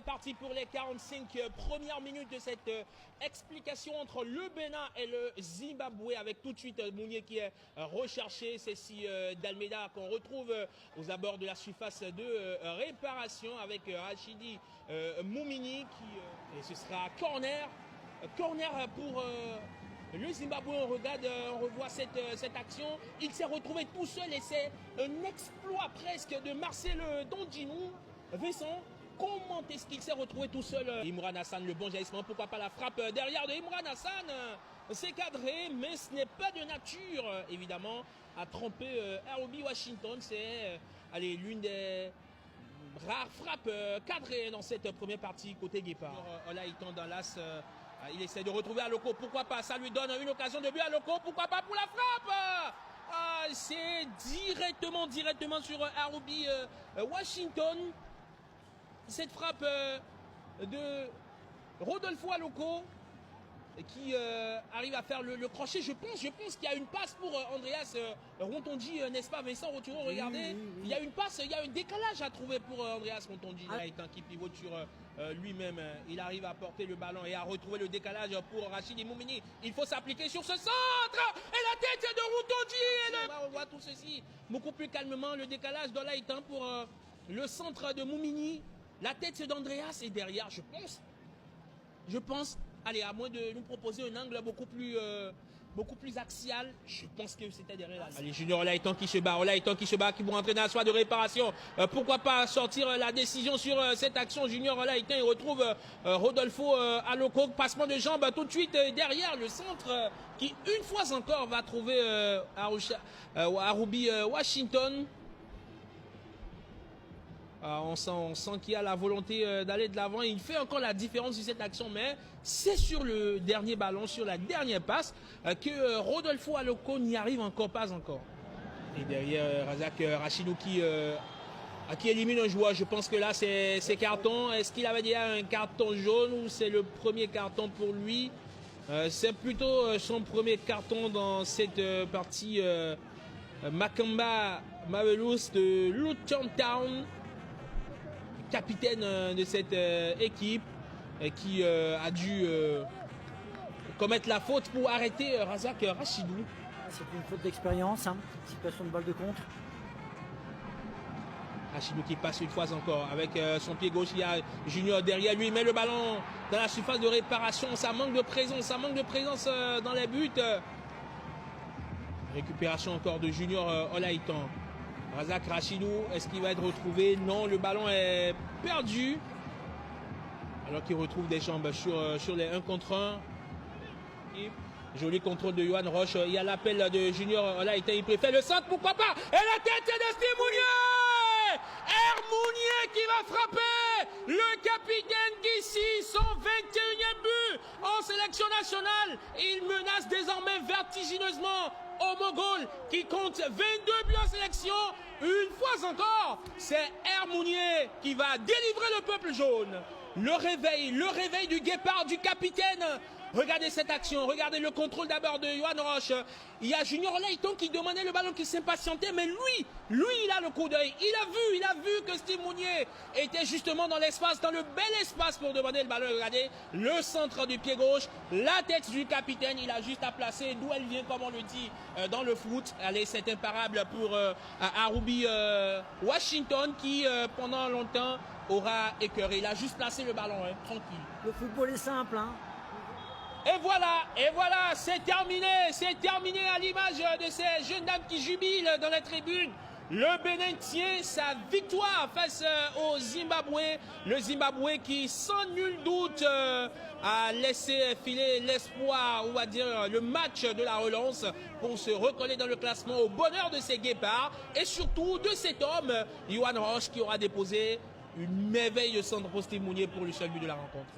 parti pour les 45 premières minutes de cette explication entre le Bénin et le Zimbabwe, avec tout de suite Mounier qui est recherché. C'est ici d'Almeida qu'on retrouve aux abords de la surface de réparation avec Rachidi Moumini et ce sera corner pour le Zimbabwe. On regarde, on revoit cette action. Il s'est retrouvé tout seul et c'est un exploit presque de Marcel Dondinou. Vincent, comment est-ce qu'il s'est retrouvé tout seul? Imran Hassan, le bon jaillissement, pourquoi pas la frappe derrière de Imran Hassan. C'est cadré, mais ce n'est pas de nature, évidemment, à tromper RB Washington. C'est l'une des rares frappes cadrées dans cette première partie côté Guépard. Là, il tend dans l'as. Il essaie de retrouver Aloko, pourquoi pas, ça lui donne une occasion de but. Aloko, pourquoi pas pour la frappe. C'est directement sur Arubi Washington. Cette frappe de Rodolfo Aloko qui arrive à faire le crochet. Je pense qu'il y a une passe pour Andreas Rontondi, n'est-ce pas Vincent Roturo? Regardez, il y a une passe, il y a un décalage à trouver pour Andreas Rontondi. Là, étant qui pivote sur lui-même, il arrive à porter le ballon et à retrouver le décalage pour Rachidi Moumini. Il faut s'appliquer sur ce centre et la tête de Rontondi. On voit tout ceci beaucoup plus calmement. Le décalage de Laïtan pour le centre de Moumini. La tête d'Andreas est derrière, je pense. Allez, à moins de nous proposer un angle beaucoup plus axial, je pense que c'était derrière. Allez, Junior Laïtan qui se bat, qui pour entrer dans la soirée de réparation. Pourquoi pas sortir la décision sur cette action? Junior Laïtan, il retrouve Rodolfo Aloko, passement de jambes tout de suite derrière le centre qui une fois encore va trouver Arubi Washington. On sent qu'il y a la volonté d'aller de l'avant. Il fait encore la différence sur cette action, mais c'est sur le dernier ballon, sur la dernière passe, que Rodolfo Aloko n'y arrive pas encore. Et derrière, Razak Rachidou qui élimine un joueur. Je pense que là, c'est carton. Est-ce qu'il avait déjà un carton jaune ou c'est le premier carton pour lui? C'est plutôt son premier carton dans cette partie. Makamba Mavelous de Luton Town, capitaine de cette équipe qui a dû commettre la faute pour arrêter Razak Rachidou. C'est une faute d'expérience, situation de balle de contre. Rachidou qui passe une fois encore avec son pied gauche. Il y a Junior derrière lui, il met le ballon dans la surface de réparation. Ça manque de présence, dans les buts. Récupération encore de Junior Olaïtan. Razak Rachidou, est-ce qu'il va être retrouvé? Non, le ballon est perdu. Alors qu'il retrouve des jambes sur les 1 contre 1. Et joli contrôle de Yohan Roche. Il y a l'appel de Junior Olaïtan. Il préfère le centre, pourquoi pas? Et la tête de Steve Mounier! Mounier qui va frapper le capitaine d'ici, son 21e but en sélection nationale. Il menace désormais vertigineusement au Mogol qui compte 22 buts en sélection. Une fois encore, c'est Mounier qui va délivrer le peuple jaune. Le réveil du Guépard, du capitaine. Regardez cette action, regardez le contrôle d'abord de Yohan Roche. Il y a Junior Laïton qui demandait le ballon, qui s'impatientait, mais lui, il a le coup d'œil. Il a vu que Steve Mounier était justement dans l'espace, dans le bel espace pour demander le ballon. Regardez, le centre du pied gauche, la tête du capitaine, il a juste à placer d'où elle vient, comme on le dit dans le foot. Allez, c'est imparable pour Arubi Washington qui, pendant longtemps, aura écœuré. Il a juste placé le ballon, tranquille. Le football est simple, Et voilà, c'est terminé à l'image de ces jeunes dames qui jubilent dans les tribunes. Le Bénin tient sa victoire face au Zimbabwe. Le Zimbabwe qui, sans nul doute, a laissé filer l'espoir, on va dire le match de la relance pour se recoller dans le classement au bonheur de ses guépards et surtout de cet homme, Yohan Roche, qui aura déposé une merveille de centre pour Steve Mounier pour le seul but de la rencontre.